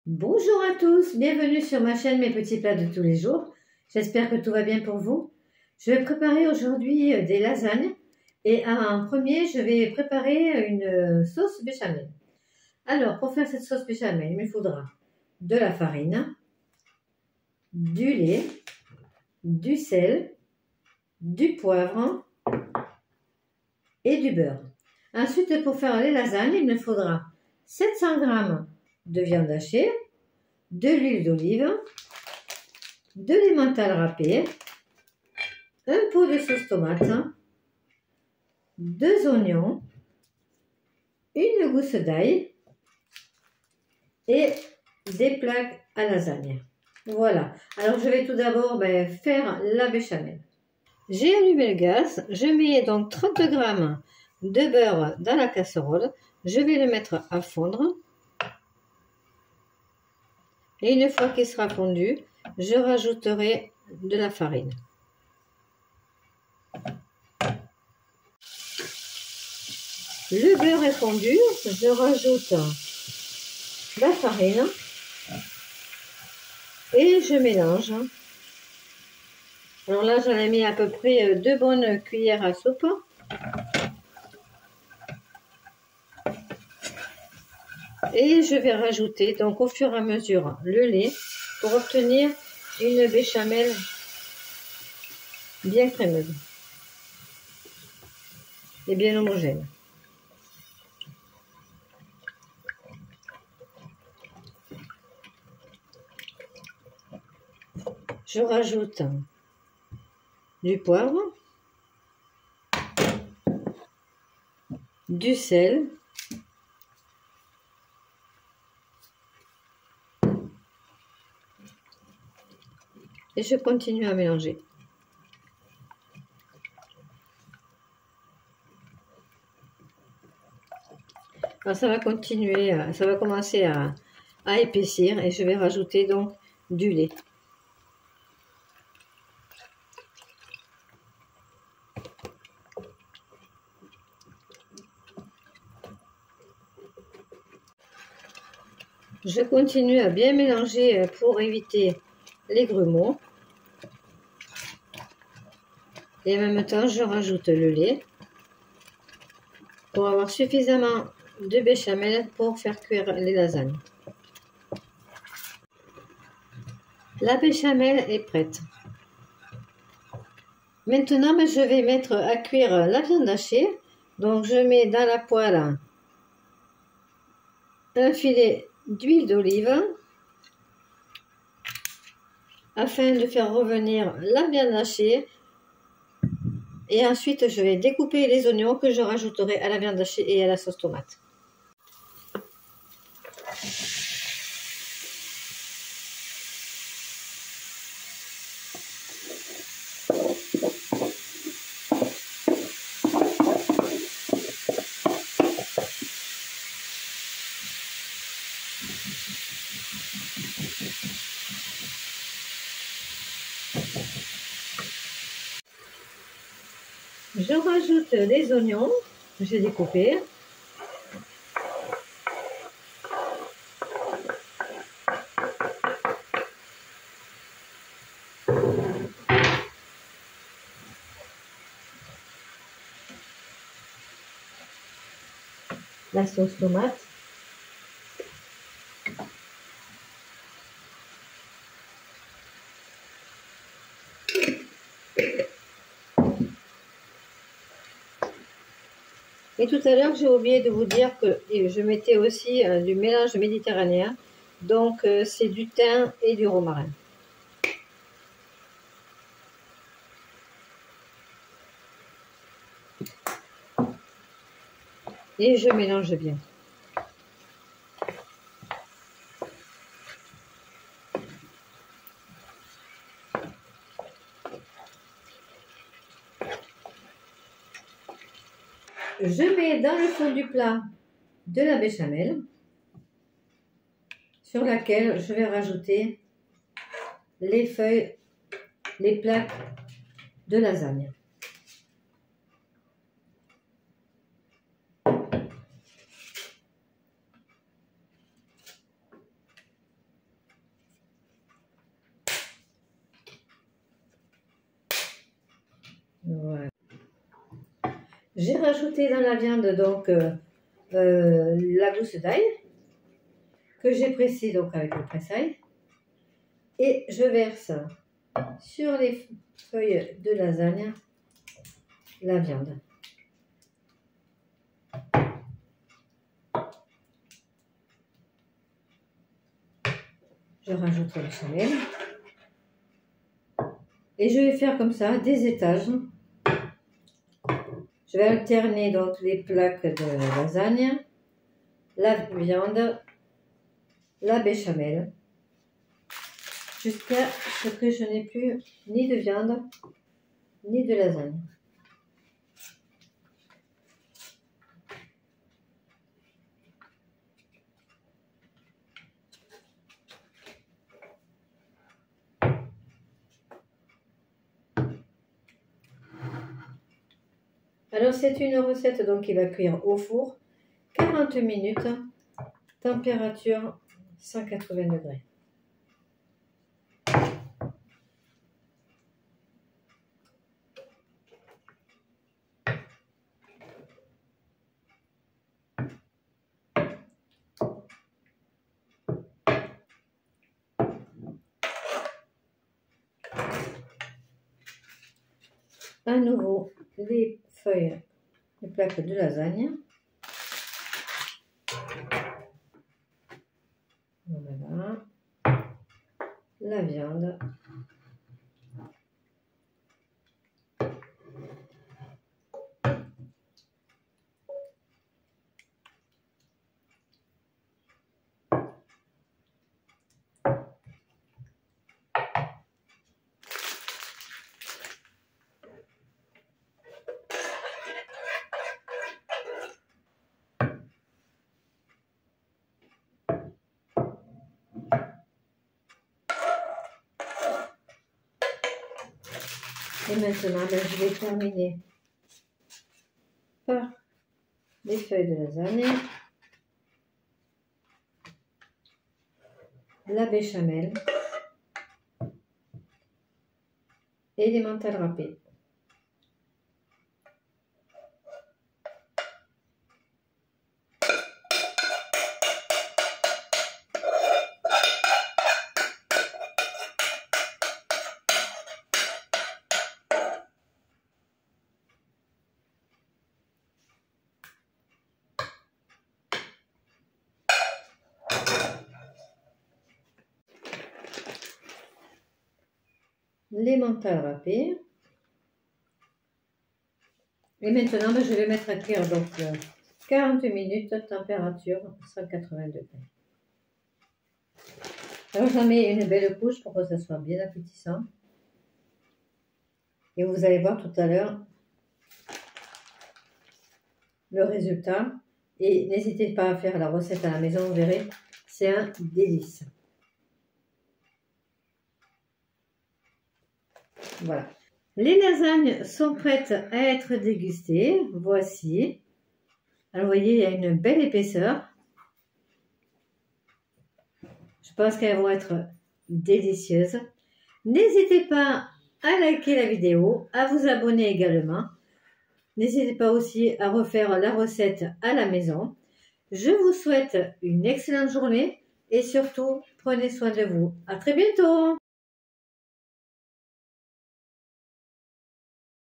Bonjour à tous, bienvenue sur ma chaîne Mes petits plats de tous les jours. J'espère que tout va bien pour vous. Je vais préparer aujourd'hui des lasagnes et en premier je vais préparer une sauce béchamel. Alors pour faire cette sauce béchamel, il me faudra de la farine, du lait, du sel, du poivre et du beurre. Ensuite pour faire les lasagnes, il me faudra 700 g de viande hachée, de l'huile d'olive, de l'emmental râpé, un pot de sauce tomate, 2 oignons, une gousse d'ail et des plaques à lasagne. Voilà. Alors je vais tout d'abord faire la béchamel. J'ai allumé le gaz. Je mets donc 30 g de beurre dans la casserole. Je vais le mettre à fondre. Et une fois qu'il sera fondu, je rajouterai de la farine. Le beurre est fondu, je rajoute la farine et je mélange. Alors là, j'en ai mis à peu près 2 bonnes cuillères à soupe. Et je vais rajouter donc au fur et à mesure le lait pour obtenir une béchamel bien crémeuse et bien homogène. Je rajoute du poivre, du sel, et je continue à mélanger. Alors ça va continuer, ça va commencer à épaissir et je vais rajouter donc du lait. Je continue à bien mélanger pour éviter les grumeaux. Et en même temps, je rajoute le lait pour avoir suffisamment de béchamel pour faire cuire les lasagnes. La béchamel est prête. Maintenant, je vais mettre à cuire la viande hachée. Donc, je mets dans la poêle un filet d'huile d'olive afin de faire revenir la viande hachée. Et ensuite, je vais découper les oignons que je rajouterai à la viande hachée et à la sauce tomate. Je rajoute les oignons que j'ai découpés. La sauce tomate. Et tout à l'heure, j'ai oublié de vous dire que je mettais aussi du mélange méditerranéen. Donc, c'est du thym et du romarin. Et je mélange bien. Je mets dans le fond du plat de la béchamel sur laquelle je vais rajouter les feuilles, les plaques de lasagne. J'ai rajouté dans la viande donc la gousse d'ail que j'ai pressée donc avec le presse-ail et je verse sur les feuilles de lasagne la viande. Je rajoute le béchamel et je vais faire comme ça des étages. Je vais alterner donc les plaques de lasagne, la viande, la béchamel, jusqu'à ce que je n'ai plus ni de viande ni de lasagne. Alors c'est une recette donc qui va cuire au four 40 minutes, température 180 degrés. À nouveau les feuilles, les plaques de lasagne. Voilà. La viande. Et maintenant, je vais terminer par les feuilles de lasagne, la béchamel et les mentales râpées. Les mentales râpées. Et maintenant, je vais mettre à cuire donc 40 minutes, température 180 degrés. Alors j'en mets une belle couche pour que ça soit bien appétissant. Et vous allez voir tout à l'heure le résultat. Et n'hésitez pas à faire la recette à la maison, vous verrez, c'est un délice. Voilà. Les lasagnes sont prêtes à être dégustées. Voici. Alors, vous voyez, il y a une belle épaisseur. Je pense qu'elles vont être délicieuses. N'hésitez pas à liker la vidéo, à vous abonner également. N'hésitez pas aussi à refaire la recette à la maison. Je vous souhaite une excellente journée et surtout, prenez soin de vous. À très bientôt!